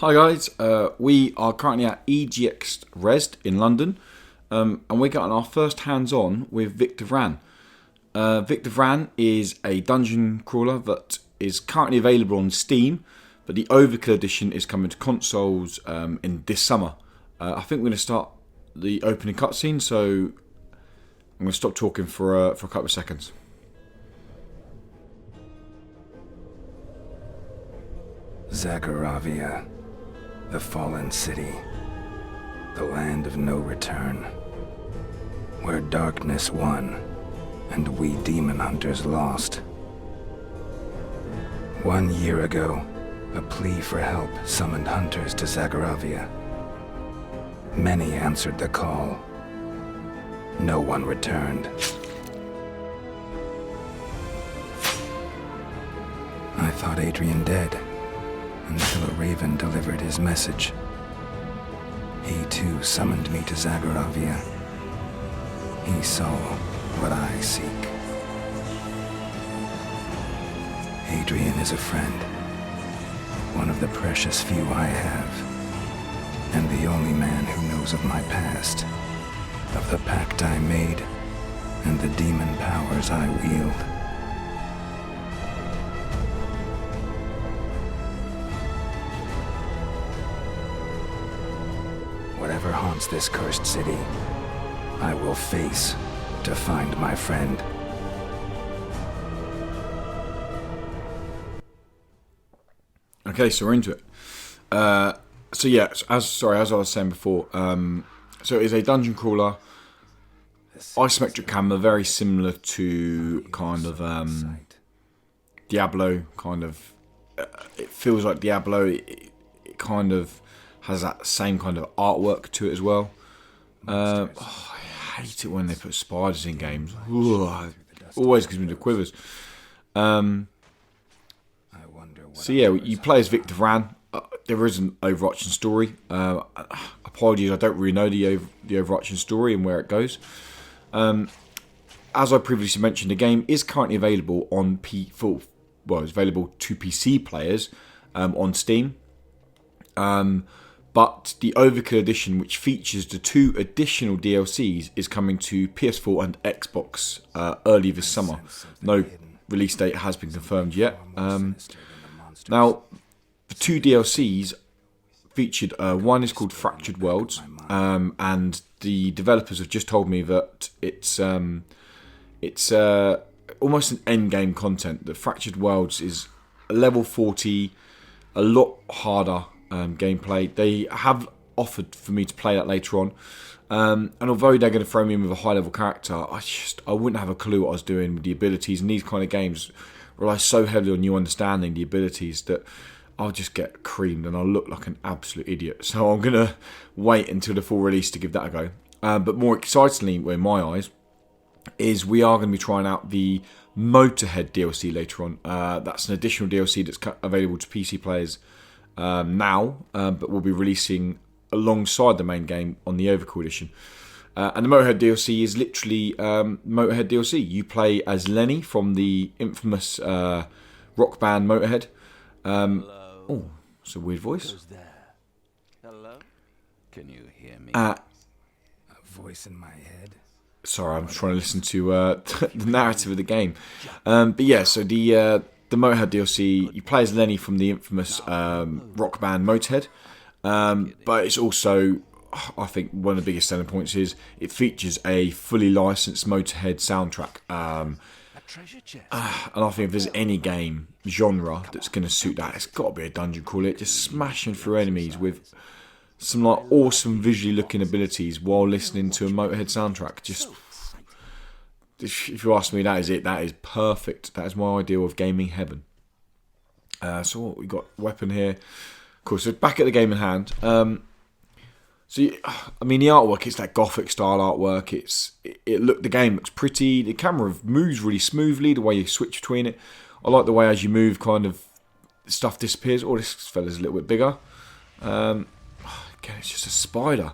Hi guys, we are currently at EGX Rezzed in London, and we're getting our first hands-on with Victor Vran. Victor Vran is a dungeon crawler that is currently available on Steam, but the Overkill Edition is coming to consoles in this summer. I think we're going to start the opening cutscene, so I'm going to stop talking for a couple of seconds. Zagoravia, the fallen city, the land of no return, where darkness won and we demon hunters lost. 1 year ago, a plea for help summoned hunters to Zagoravia. Many answered the call. No one returned. I thought Adrian dead, until a raven delivered his message. He too summoned me to Zagoravia. He saw what I seek. Adrian is a friend, one of the precious few I have, and the only man who knows of my past, of the pact I made, and the demon powers I wield. Whatever haunts this cursed city, I will face to find my friend. Okay, so we're into it. So yeah, as I was saying before, so it is a dungeon crawler, isometric camera, very similar to kind of Diablo. Kind of, it feels like Diablo. It kind of has that same kind of artwork to it as well. I hate it when they put spiders in games. Always gives me the quivers. So yeah, you play as Victor Vran. There is an overarching story. Apologies, I don't really know the overarching story and where it goes. As I previously mentioned, the game is currently available on it's available to PC players on Steam. But the Overkill Edition, which features the 2 additional DLCs, is coming to PS4 and Xbox early this summer. No release date has been confirmed yet. Now, the 2 DLCs featured, one is called Fractured Worlds, and the developers have just told me that it's almost an end-game content. The Fractured Worlds is level 40, a lot harder gameplay. They have offered for me to play that later on, and although they're going to throw me in with a high level character, I wouldn't have a clue what I was doing with the abilities, and these kind of games rely so heavily on you understanding the abilities that I'll just get creamed and I'll look like an absolute idiot. So I'm going to wait until the full release to give that a go. But more excitingly, in my eyes, is we are going to be trying out the Motorhead DLC later on. That's an additional DLC that's available to PC players now, but we'll be releasing alongside the main game on the Overkill Edition. And the Motorhead DLC is literally Motorhead DLC. You play as Lenny from the infamous rock band Motorhead. Oh, it's a weird voice. Who's there? Hello? Can you hear me? A voice in my head. Sorry, I'm trying to listen to the narrative of the game. But yeah, so the Motorhead DLC, you play as Lenny from the infamous rock band Motorhead, but it's also, I think, one of the biggest selling points is it features a fully licensed Motorhead soundtrack. And I think if there's any game genre that's going to suit that, it's got to be a dungeon crawler. Just smashing through enemies with some like awesome visually looking abilities while listening to a Motorhead soundtrack. Just, if you ask me, that is it. That is perfect. That is my ideal of gaming heaven. So what we got? Weapon here. Of course, so back at the game in hand. So I mean, the artwork, it's that gothic style artwork. The game looks pretty. The camera moves really smoothly. The way you switch between it, I like the way as you move, kind of stuff disappears. Oh, this fella's a little bit bigger. Again, it's just a spider.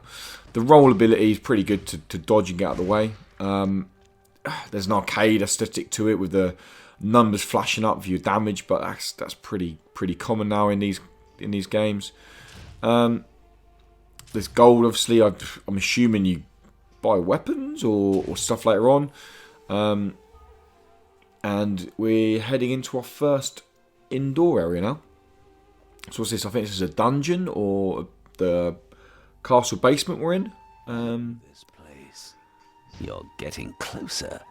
The roll ability is pretty good to dodge and get out of the way. There's an arcade aesthetic to it with the numbers flashing up for your damage, but that's pretty common now in these games. There's gold, obviously. I'm assuming you buy weapons or stuff later on. And we're heading into our first indoor area now. So what's this? I think this is a dungeon or the castle basement we're in. This place. You're getting closer.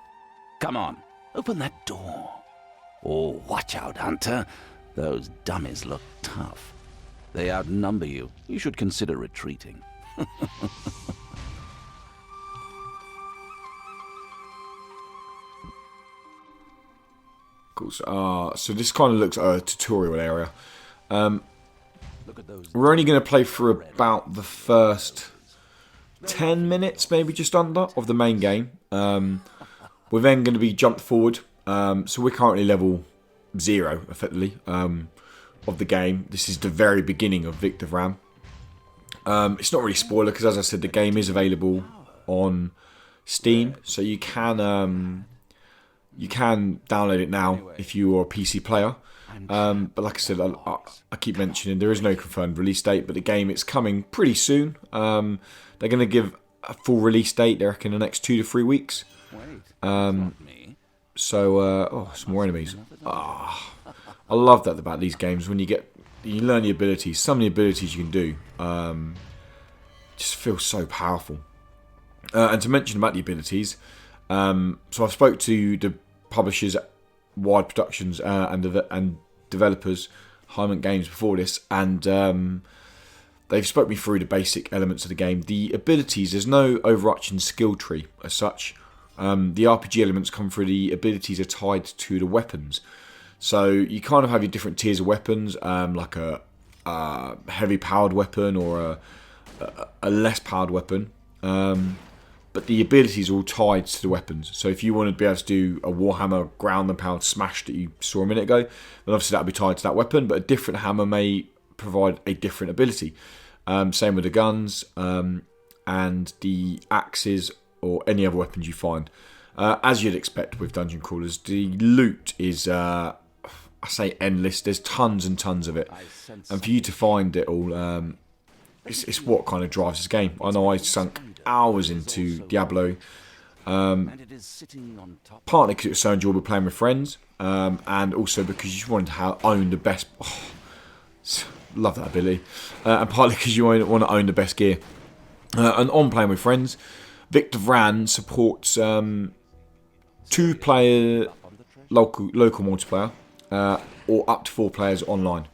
Come on, open that door. Oh, watch out, Hunter. Those dummies look tough. They outnumber you. You should consider retreating. Cool. So this kind of looks like a tutorial area. Look at those. We're only going to play for about the first 10 minutes, maybe just under, of the main game. We're then going to be jumped forward. So we're currently level 0, effectively, of the game. This is the very beginning of Victor Vran. It's not really spoiler, because as I said, the game is available on Steam. So you can download it now if you are a PC player. But like I said, I keep mentioning there is no confirmed release date, but the game, it's coming pretty soon. They're going to give a full release date, they reckon, in the next 2 to 3 weeks. So, some more enemies. I love that about these games. When you learn the abilities, some of the abilities you can do just feel so powerful. And to mention about the abilities, so I've spoke to the publishers, Wide Productions, and developers, Hyment Games, before this, and they've spoke me through the basic elements of the game. The abilities, there's no overarching skill tree as such. The RPG elements come through, the abilities are tied to the weapons. So you kind of have your different tiers of weapons, like a heavy powered weapon or a less powered weapon. But the abilities are all tied to the weapons. So if you want to be able to do a Warhammer ground and pound smash that you saw a minute ago, then obviously that would be tied to that weapon. But a different hammer may provide a different ability. Same with the guns and the axes or any other weapons you find. As you'd expect with dungeon crawlers, the loot is, I say, endless. There's tons and tons of it. And for you to find it all, it's what kind of drives this game. I know I sunk hours into Diablo, partly because it was so enjoyable playing with friends, and also because you just wanted to own the best. Love that ability, and partly because you want to own the best gear. And on playing with friends, Victor Vran supports 2-player local multiplayer, or up to 4 players online.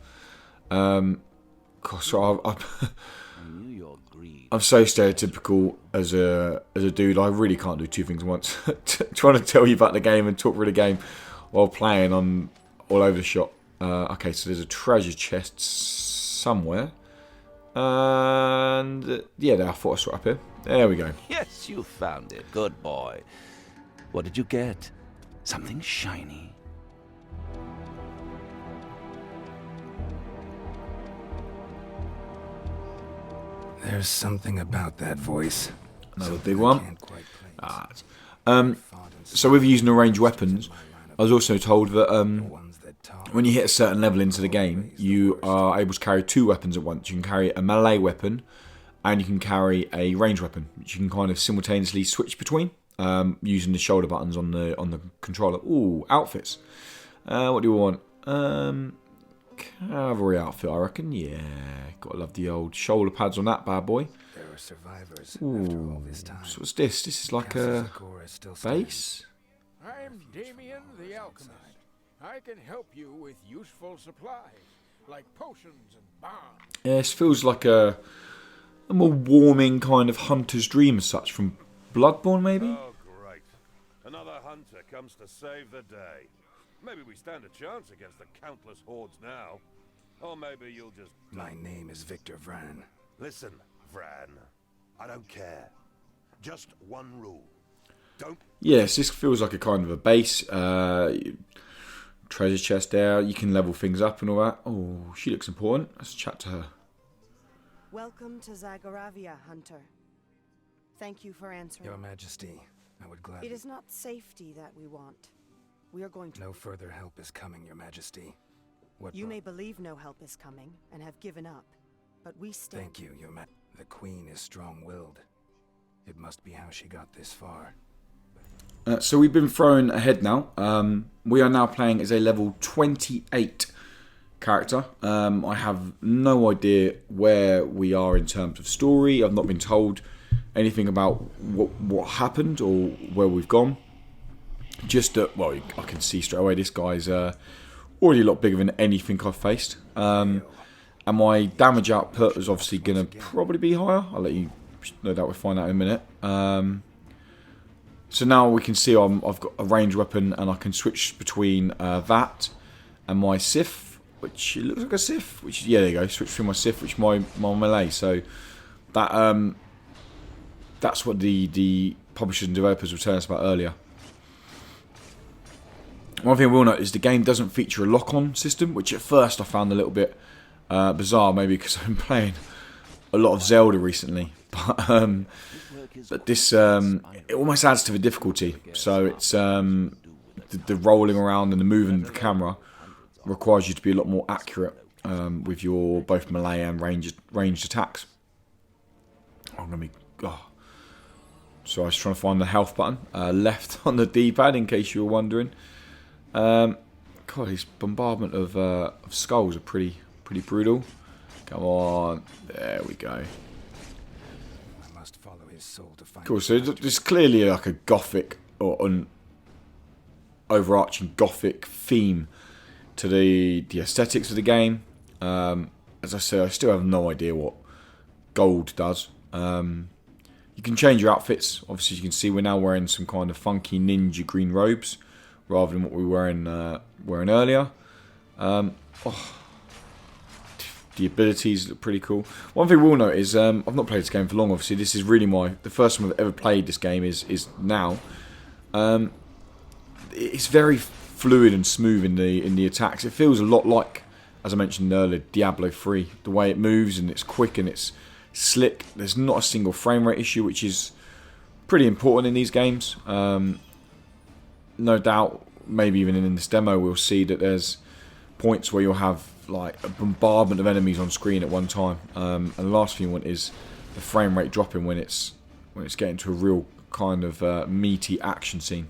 I'm so stereotypical as a dude. I really can't do 2 things at once. Trying to tell you about the game and talk through the game while playing, I'm all over the shop. Okay, so there's a treasure chest somewhere. And yeah, I thought I saw it up here. There we go. Yes, you found it. Good boy. What did you get? Something shiny? There's something about that voice. Another big one. So with using the ranged weapons, I was also told that when you hit a certain level into the game, you are able to carry 2 weapons at once. You can carry a melee weapon, and you can carry a ranged weapon, which you can kind of simultaneously switch between using the shoulder buttons on the controller. Ooh, outfits. What do we want? Cavalry outfit, I reckon. Yeah, gotta love the old shoulder pads on that bad boy. There are survivors Ooh, after all this time. so what's this? This is like a base? I'm Damien the Alchemist. I can help you with useful supplies, like potions and bombs. Yeah, this feels like a more warming kind of hunter's dream as such from Bloodborne, maybe? Oh, great. Another hunter comes to save the day. Maybe we stand a chance against the countless hordes now. Or maybe you'll just... My name is Victor Vran. Listen, Vran. I don't care. Just one rule. Don't... Yes, this feels like a kind of a base. Treasure chest there. You can level things up and all that. Oh, she looks important. Let's chat to her. Welcome to Zagaravia, Hunter. Thank you for answering. Your Majesty, I would gladly... It is not safety that we want. We are going to... No further help is coming, Your Majesty. What You may believe no help is coming, and have given up. but we stand. Thank you, Your Majesty. The Queen is strong-willed. It must be how she got this far. So we've been thrown ahead now. We are now playing as a level 28 character. I have no idea where we are in terms of story. I've not been told anything about what happened or where we've gone. Just that, well, I can see straight away this guy's already a lot bigger than anything I've faced. And my damage output is obviously going to probably be higher. I'll let you no doubt we'll find out in a minute. So now we can see I've got a ranged weapon and I can switch between that and my Sif, which it looks like a Sif. Which, yeah, there you go. Switch between my Sif, which is my melee. So that that's what the publishers and developers were telling us about earlier. One thing I will note is the game doesn't feature a lock-on system, which at first I found a little bit bizarre, maybe because I've been playing a lot of Zelda recently. But this it almost adds to the difficulty. So it's the rolling around and the moving of the camera requires you to be a lot more accurate with your both melee and ranged attacks. I'm gonna be. Oh. So I was trying to find the health button left on the D-pad in case you were wondering. God, this bombardment of skulls are pretty brutal. Come on, there we go. I must follow his soul to find. Cool. So there's clearly like a gothic or an overarching gothic theme to the aesthetics of the game. As I said, I still have no idea what gold does. You can change your outfits. Obviously, you can see we're now wearing some kind of funky ninja green robes rather than what we were wearing earlier. The abilities look pretty cool. One thing we'll note is I've not played this game for long. Obviously, this is really the first time I've ever played this game is now. It's very fluid and smooth in the attacks. It feels a lot like, as I mentioned earlier, Diablo 3. The way it moves and it's quick and it's slick. There's not a single frame rate issue, which is pretty important in these games. No doubt, maybe even in this demo, we'll see that there's points where you'll have like a bombardment of enemies on screen at one time. And the last thing you want is the frame rate dropping when it's getting to a real kind of meaty action scene.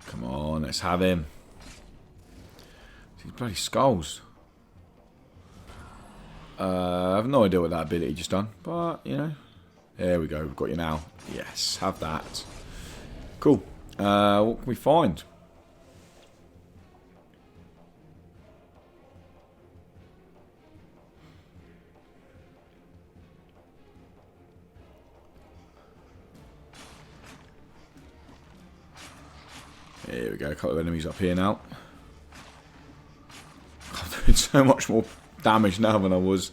Come on, let's have him. These bloody skulls. I have no idea what that ability just done, but you know, there we go. We've got you now. Yes, have that. Cool. What can we find? Here we go, a couple of enemies up here now. I'm doing so much more damage now than I was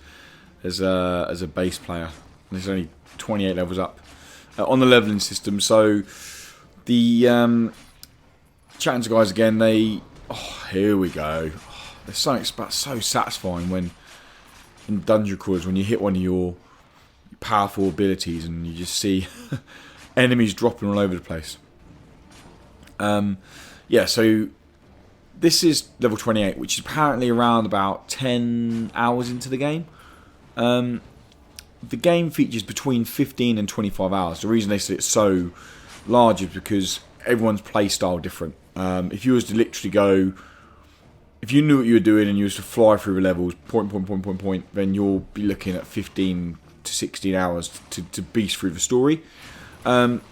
as a base player. There's only 28 levels up on the leveling system. So the chatting to guys again. Here we go. There's something so satisfying when in dungeon crawlers when you hit one of your powerful abilities and you just see enemies dropping all over the place. Yeah, so this is level 28, which is apparently around about 10 hours into the game. The game features between 15 and 25 hours. The reason they say it's so large is because everyone's playstyle different. If you was to literally go, if you knew what you were doing and you was to fly through the levels, point, then you'll be looking at 15 to 16 hours to beast through the story.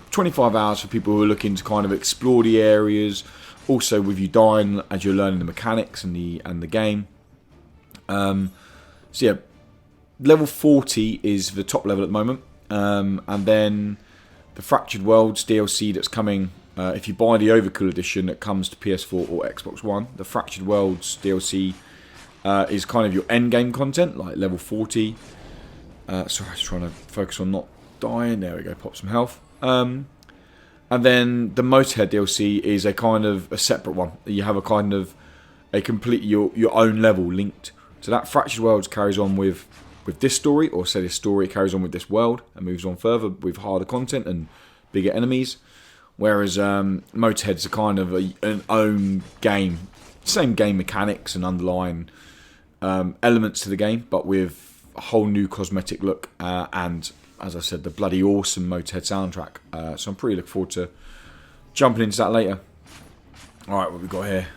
25 hours for people who are looking to kind of explore the areas, also with you dying as you're learning the mechanics and the game. So yeah, level 40 is the top level at the moment, and then the Fractured Worlds DLC that's coming. If you buy the Overkill Edition that comes to PS4 or Xbox One, the Fractured Worlds DLC is kind of your end game content, like level 40. Sorry, I was trying to focus on not dying. There we go, pop some health. And then the Motorhead DLC is a kind of a separate one. You have a kind of a complete your own level linked. So that Fractured Worlds carries on with with this story, or say this story carries on with this world and moves on further with harder content and bigger enemies. Whereas Motorhead's a kind of an own game, same game mechanics and underlying elements to the game, but with a whole new cosmetic look and, as I said, the bloody awesome Motorhead soundtrack. So I'm pretty looking forward to jumping into that later. Alright, what we got here?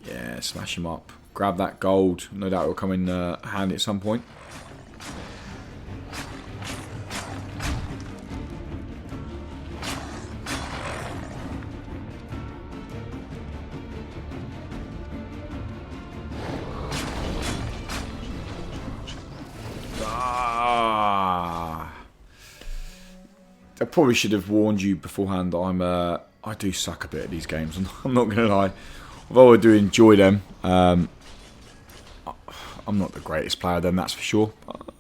Yeah, smash him up. Grab that gold. No doubt it will come in handy at some point. I probably should have warned you beforehand. I do suck a bit at these games. I'm not going to lie. Although I do enjoy them, I'm not the greatest player of them, that's for sure.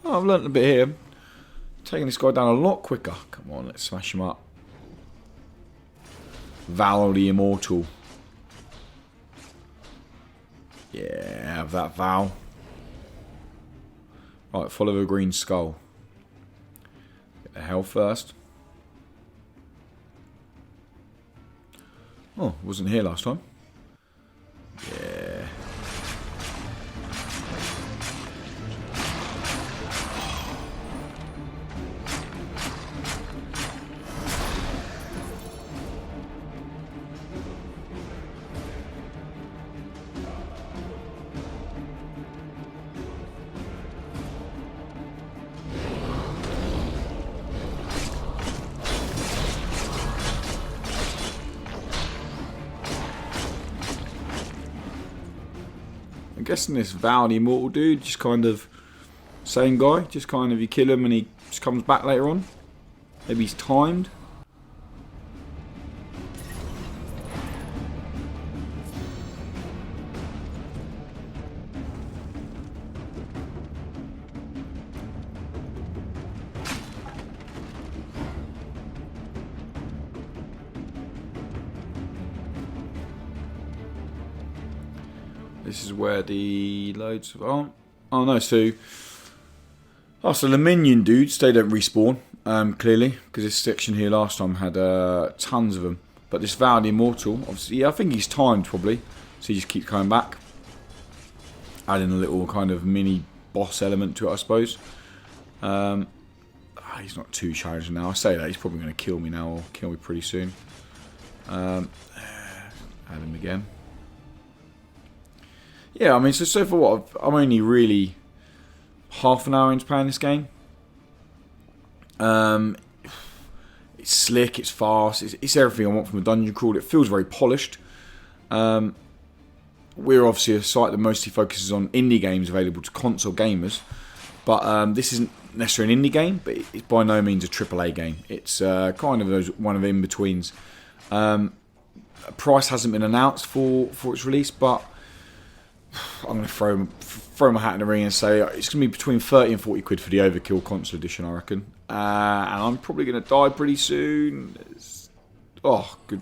I've learnt a bit here. Taking this guy down a lot quicker. Come on, let's smash him up. Val the Immortal. Yeah, have that Val. Right, follow the green skull. Get the health first. Oh, wasn't here last time. Yeah. I'm guessing this Val the Immortal dude, just kind of same guy, just kind of you kill him and he just comes back later on. Maybe he's timed. This is where the loads of... Oh no, so the minion dudes, they don't respawn, clearly, because this section here last time had tons of them. But this Val the Immortal, obviously, yeah, I think he's timed probably, so he just keeps coming back. Adding a little kind of mini boss element to it, I suppose. He's not too challenging now. I say that, he's probably going to kill me now, or kill me pretty soon. Add him again. Yeah, I mean, so for what, I'm only really half an hour into playing this game. It's slick, it's fast, it's everything I want from a dungeon crawl. It feels very polished. We're obviously a site that mostly focuses on indie games available to console gamers. But this isn't necessarily an indie game, but it's by no means a AAA game. It's kind of one of the in-betweens. A price hasn't been announced for its release, but I'm going to throw my hat in the ring and say it's going to be between 30 and 40 quid for the Overkill console edition, I reckon. And I'm probably going to die pretty soon. Good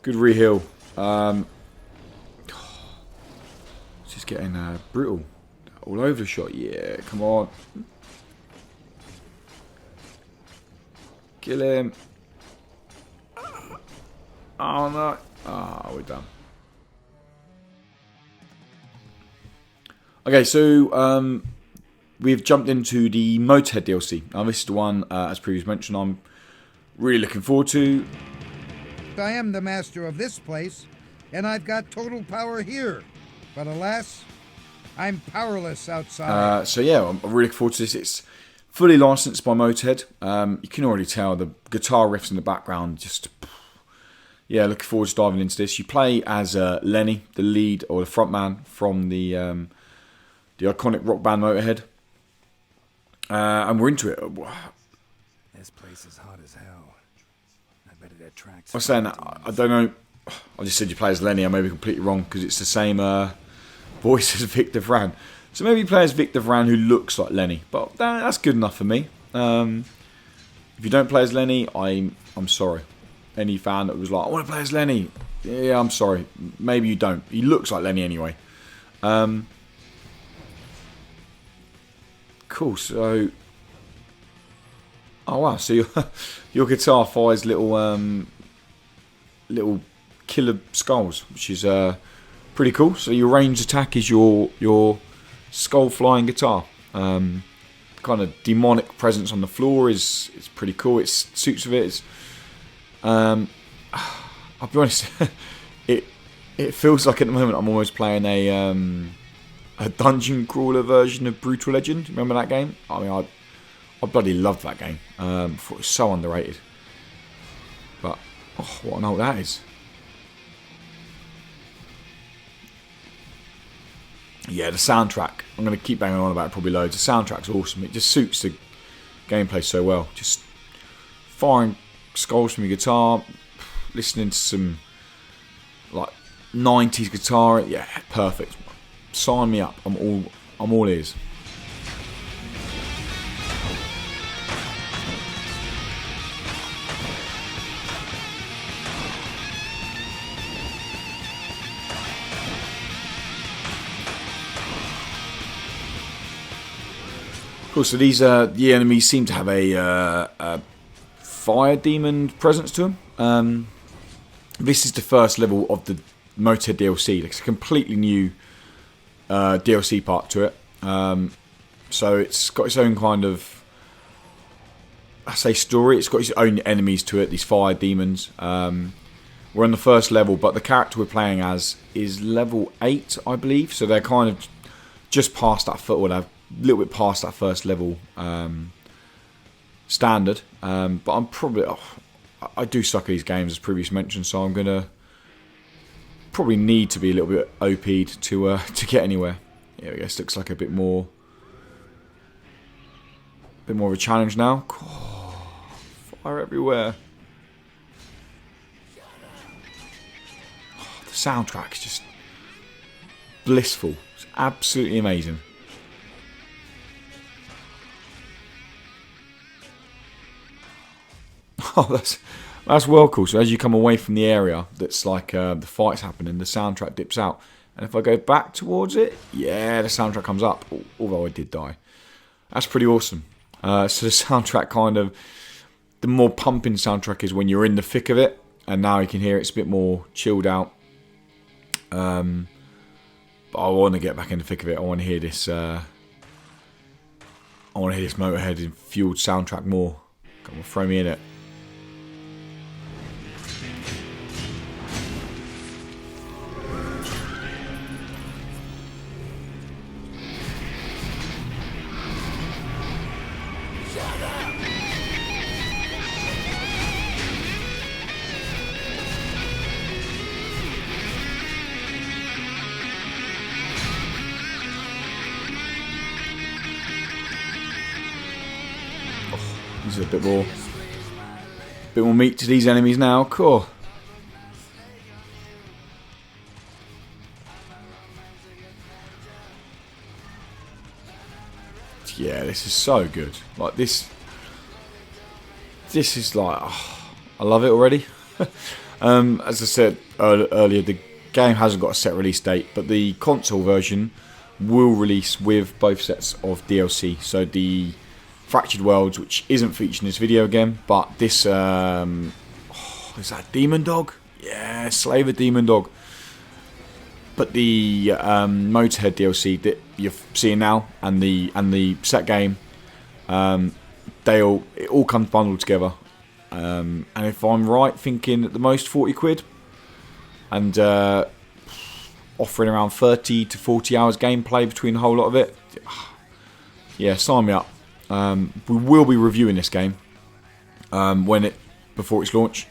reheal. It's just getting brutal. All over the shot. Yeah, come on. Kill him. Oh no. Oh, we're done. Okay, so we've jumped into the Motorhead DLC. Now, this is the one, as previously mentioned, I'm really looking forward to. I am the master of this place, and I've got total power here. But alas, I'm powerless outside. So yeah, I'm really looking forward to this. It's fully licensed by Motorhead. You can already tell the guitar riffs in the background. Just, yeah, looking forward to diving into this. You play as Lenny, the lead or the frontman from the iconic rock band Motorhead. And we're into it. This place is hot as hell. I bet it attracts... I was saying, I don't know. I just said you play as Lenny. I may be completely wrong because it's the same voice as Victor Vran. So maybe you play as Victor Vran who looks like Lenny. But that's good enough for me. If you don't play as Lenny, I'm sorry. Any fan that was like, I want to play as Lenny. Yeah, I'm sorry. Maybe you don't. He looks like Lenny anyway. cool. So, oh wow, so your guitar fires little killer skulls, which is pretty cool. So your ranged attack is your skull flying guitar. Kind of demonic presence on the floor is pretty cool. It suits with it. It's, I'll be honest, it feels like at the moment I'm almost playing a dungeon crawler version of Brutal Legend. Remember that game? I mean, I bloody loved that game. I thought it was so underrated. But what an old that is. Yeah, the soundtrack. I'm going to keep banging on about it probably loads. The soundtrack's awesome. It just suits the gameplay so well. Just firing skulls from your guitar, listening to some like 90s guitar. Yeah, perfect. Sign me up. I'm all ears. Cool, so these the enemies seem to have a fire demon presence to them. This is the first level of the Motorhead DLC. It's a completely new DLC part to it. So it's got its own kind of, I say story. It's got its own enemies to it, these fire demons. We're on the first level, but the character we're playing as is level 8, I believe. So they're kind of just past that foot, or they're a little bit past that first level standard. But I'm probably, I do suck at these games as previously mentioned, so I'm gonna probably need to be a little bit OP'd to get anywhere. Yeah, I guess looks like a bit more of a challenge now. Fire everywhere. The soundtrack is just blissful. It's absolutely amazing. Oh, that's well cool. So as you come away from the area that's like the fight's happening, the soundtrack dips out. And if I go back towards it, yeah, the soundtrack comes up. Although I did die. That's pretty awesome. So the soundtrack kind of, the more pumping soundtrack is when you're in the thick of it. And now you can hear it's a bit more chilled out. But I want to get back in the thick of it. I want to hear this Motorhead fueled soundtrack more. Come on, throw me in it. There's a bit more meat to these enemies now. Cool. Yeah, this is so good. Like this is like, I love it already. As I said earlier, the game hasn't got a set release date, but the console version will release with both sets of DLC. So the Fractured Worlds, which isn't featured in this video again, but this, is that Demon Dog? Yeah, Slaver Demon Dog. But the Motorhead DLC that you're seeing now, and the set game, it all comes bundled together. And if I'm right, thinking at the most 40 quid, and offering around 30 to 40 hours gameplay between the whole lot of it. Yeah, sign me up. We will be reviewing this game before its launch.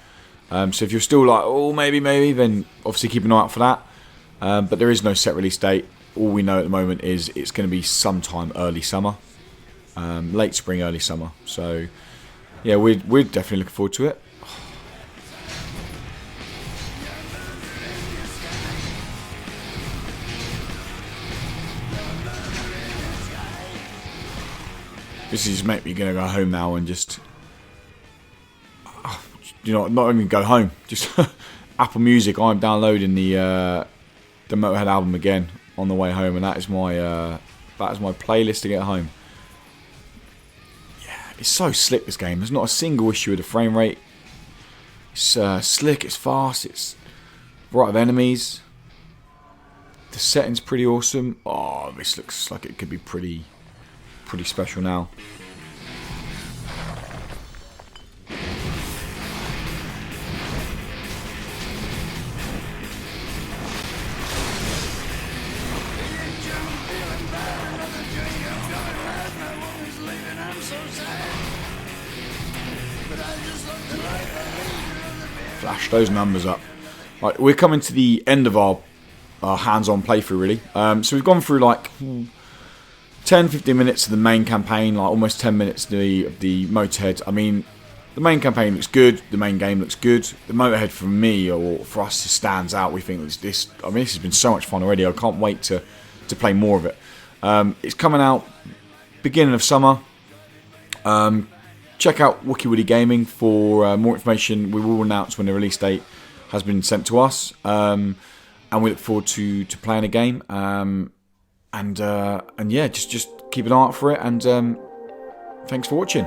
So if you're still like, oh, maybe, then obviously keep an eye out for that. But there is no set release date. All we know at the moment is it's going to be sometime early summer, late spring, early summer. So yeah, we're definitely looking forward to it. This is make me gonna go home now and just, not even go home. Just Apple Music. I'm downloading the Motorhead album again on the way home, and that is my playlist to get home. It's so slick, this game. There's not a single issue with the frame rate. It's slick, it's fast, it's right of enemies. The setting's pretty awesome. Oh, this looks like it could be pretty special now. Flash those numbers up. Right, we're coming to the end of our hands-on playthrough, really. So we've gone through like 10-15 minutes of the main campaign, like almost 10 minutes of the Motorhead. I mean, the main campaign looks good. The main game looks good. The Motorhead, for me or for us, stands out. We think this. I mean, this has been so much fun already. I can't wait to play more of it. It's coming out beginning of summer. Check out Wookie Woody Gaming for more information. We will announce when the release date has been sent to us, and we look forward to playing a game. And yeah, just keep an eye out for it. And thanks for watching.